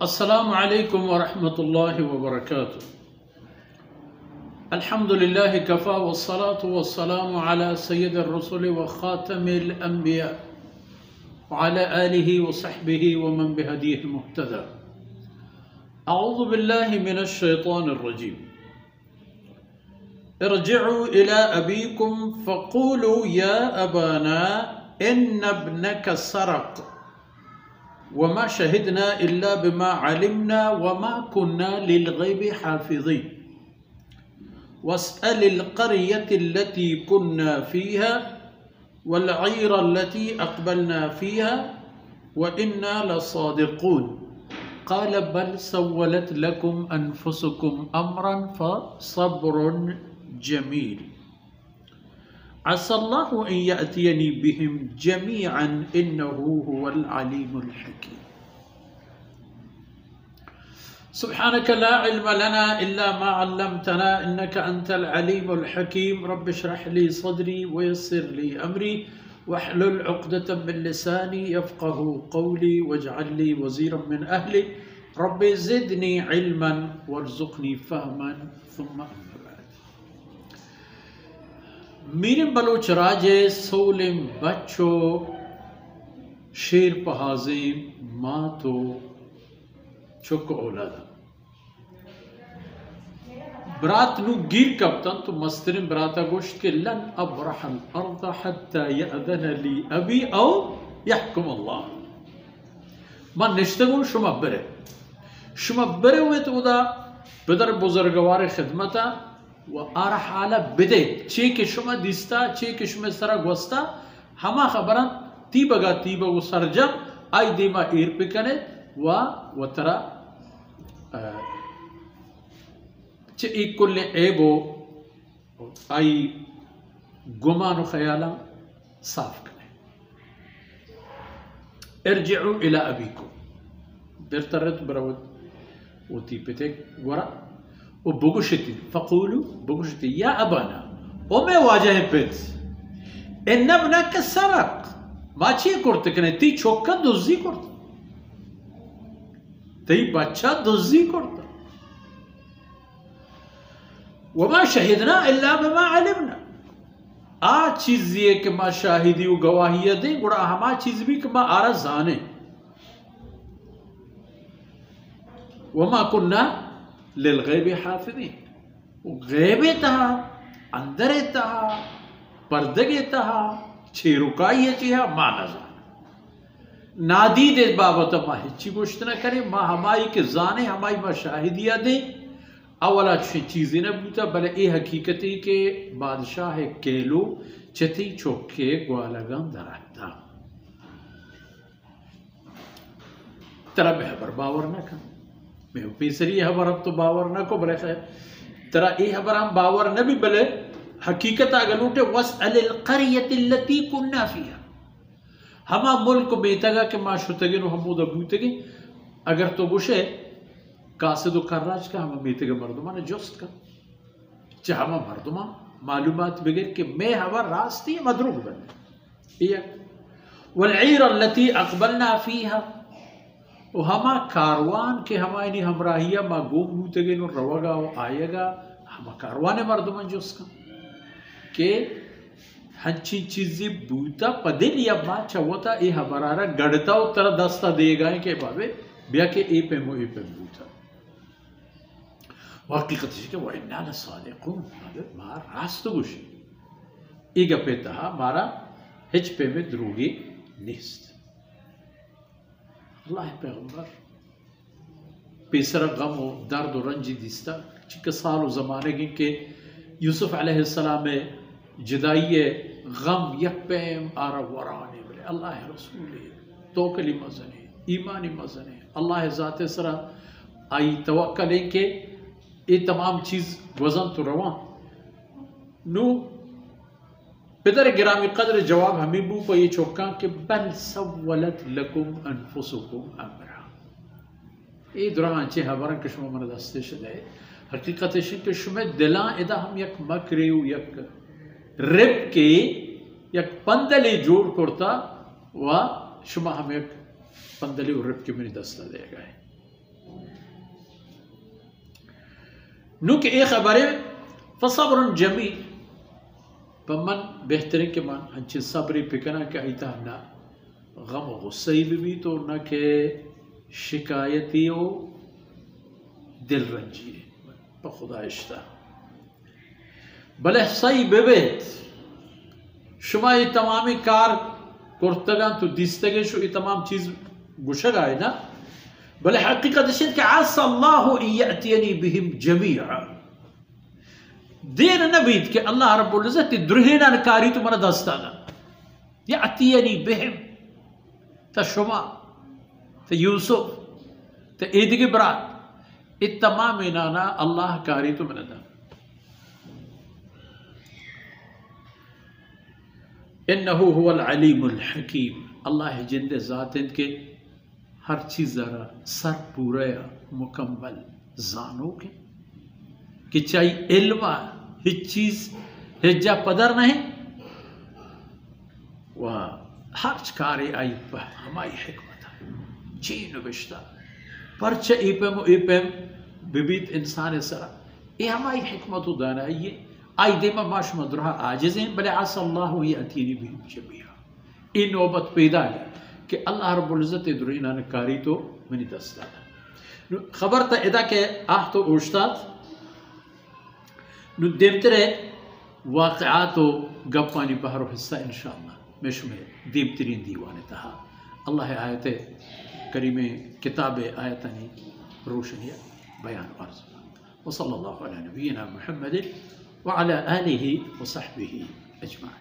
अस्सलामु अलैकुम वरहमतुल्लाहि वबरकातुह। अल्हम्दुलिल्लाहि कफ़ा वस्सलातु वस्सलामु अला सय्यिदिर रसूल व ख़ातमिल अंबिया व अला आलिहि व सहबिहि व मन बिहदीहि मुहतदा। अऊज़ु बिल्लाहि मिनश शैतानिर रजीम। इरजिउ इला अबीकुम फ़क़ूलू या अबाना इन्न इब्नका सरक़ वमा शहिदना इल्ला बिमा अलिमना वमा कुन्ना लिलग़ैबि हाफ़िज़ीन वस्अलिल क़र्यतिल्लती कुन्ना फ़ीहा वल्ईरल्लती अक़बलना फ़ीहा व इन्ना लसादिक़ून क़ाल बल सव्वलत लकुम अन्फुसुकुम अम्रन फ़सब्रुन जमील अस्सल्लाहु अन यअतियनी बिहिम जमीअन इन्नहु हुवल अलीमुल हकीम। सुब्हानक ला इल्म लना इल्ला मा अल्लमतना इन्नका अंतल अलीमुल हकीम। रब्बि इश्रह ली सदरी वयस्सिर ली अमरी वहलुल उक़दतम मिन लिसानी यफ़क़हू क़ौली वजअल ली वज़ीरम मिन अहली रब्बि ज़िदनी इल्मन वरज़ुक़नी फ़हमन सुम्मा। मीर बलोच राजे सोलिम बच्चो शेर पहाज़े मातो चुक औलादा बरात नु गिर कप्तन तो मस्तरिन बराता गोश्त के लन अब्रहल अर्द हत्ता यअज़न ली अबी औ यहकुम अल्लाह। मन निश्तगुन शुमब्बरे हुए तो उदा बदर बुजुर्गवार खिदमता व आर हाला बिदे चे के शुमा दिस्ता चे के शुमे सरा गोस्ता हमा खबरन तीबगा तीबगु सरजम आई दीमा ईर पिकने व तरा चे इकुल एबो आई गुमानु खयाला साफ कने। इरजिउ इला अबीकुम बिरतरत बरवत वती पिते वरा و بگوشتی فقولو بگوشتی یا ابانا اومه واجه پیت ان ابنک سرق ما چی کرده کنه تی چوکا دزدی کرده تی بچه دزدی کرده و ما شهدنا الا بما علمنا آ چیزیه که ما شاهدی و گواهی دیں گوڑا ہما چیز بھی که ما آرہ زانے وما كنا للغیب حافظین غیبه تها اندره تها پردگه تها چیروکایی چیها ما نزان نادید بابت ما هیچی گوشت نکریم ما همایی که زانه همایی ما شاهدیه دیں اولا چیزی نبوتا بله ای حقیقتی که بادشاہ کیلو چتی چوکے گوالگان درہتا ترہ بہبر باور نکن میں پیسری خبر اب تو باور نہ کو بلے خیر ترا ای خبر ہم باور نہ بھی بلے حقیقت اگلوٹے واسأل القریۃ التي كنا فيها ہما ملک بیتگا کہ ما شتگن حمود ابوتگی اگر تو گوشے قاصد و کراج کا ہما بیتگا مردمان جست کا چاہ ہما مردمان معلومات بغیر کہ میں ہوا راستی مدروگ بنے والعیر التي اقبلنا فيها و ہما کاروان کے ہما اینی ہمراہیہ ما گوم بوتے گئے نو روگا و آئے گا ہما کاروان مردمان جو اس کا کہ ہنچی چیزی بوتا پدل یا ما چاوتا ای ہمارا گڑتا و ترہ دستا دے گئے کہ بابے بیا کہ ای پہ مو ای پہ بوتا واقعیت ہے کہ وَإِنَّا لَصَادِقُونَ ما راست گوشی ای گا پہ تہا مارا ہچ پہ میں دروگی نیست اللہ پیغمبر پیسر غم و درد و رنجی دیستا چکہ سال و زمانے گی کہ یوسف علیہ السلام جدائی غم یک پیم آرہ ورانی بلے اللہ رسولی توکلی مزنے ایمانی مزنے اللہ ذات سرا آئی توکلیں کہ یہ تمام چیز وزن تو روان نو پدر گرامی قدر جواب ہمیں بو پا یہ چوکاں کہ بل سولت لکم انفسکم امرا ای دران چی حبران کہ شما من دستے شدے حقیقت شن کہ شما دلان ادا ہم یک مکریو یک رب کے یک پندلی جوڑ کرتا و شما ہم یک پندلی و رب کے منی دستہ دے گئے नुक ए खबर फसब्र जमील पमन बेहतरीन के मान हंच सब्र पिकना के आईता ना गम गुस्से भी तो न के शिकायती हो दिल रंजी खुदा इश्ता भले सही बेबेत शुमा ये तमामी कार कुर्तगा तो दिस्तगे शो ये तमाम चीज गुशगा है ना भले हकीकत इशत के आसल्लाहु यअतियनी बिहिम जमीआ देर नबीद के अल्लाह रब्बुल इज्जत द्रुहिना कारी तुम्हारा दस्ताना यअतियनी बिहिम त शुमा त यूसुफ त ईदगी बरात इत तमाम नाना अल्लाह कारी तुम नदा इन्नहु हुवल अलीमुल हकीम अल्लाह जिंदे ज़ात के हर चीज़ ज़रा सर पूरा मुकम्मल जानो के कि चाहिए इल्मा हिच चीज़ हिज्जा पदर नहीं वह हर कार्य आई पर हमारी हिकमत है चीन बिश्ता परच इपम विविध इंसान सरा ये हमारी हिकमत उदाना ये आई देमा माश मदरहा आजिज़ें भले आसल्लाहु यअतीनी बिहिम जमीआ इन नौबत पैदा है कि अल्लाह रब्बुल इज्जत दुरीना ने कारी तो मनी दस्ताना खबर था इदा के आह तो उस्ताद नु देवतरे वाक़यात तो गप्पानी बहरो हिस्सा इंशाअल्लाह मैं शुमे देवतरीन दीवाने तहा अल्लाह आयत करीमे किताब आयतनी रोशनिया बयान अर्ज़ व सल्लल्लाहु अला नबीना मुहम्मद व अला आलिहि व सहबिहि अजमाइन।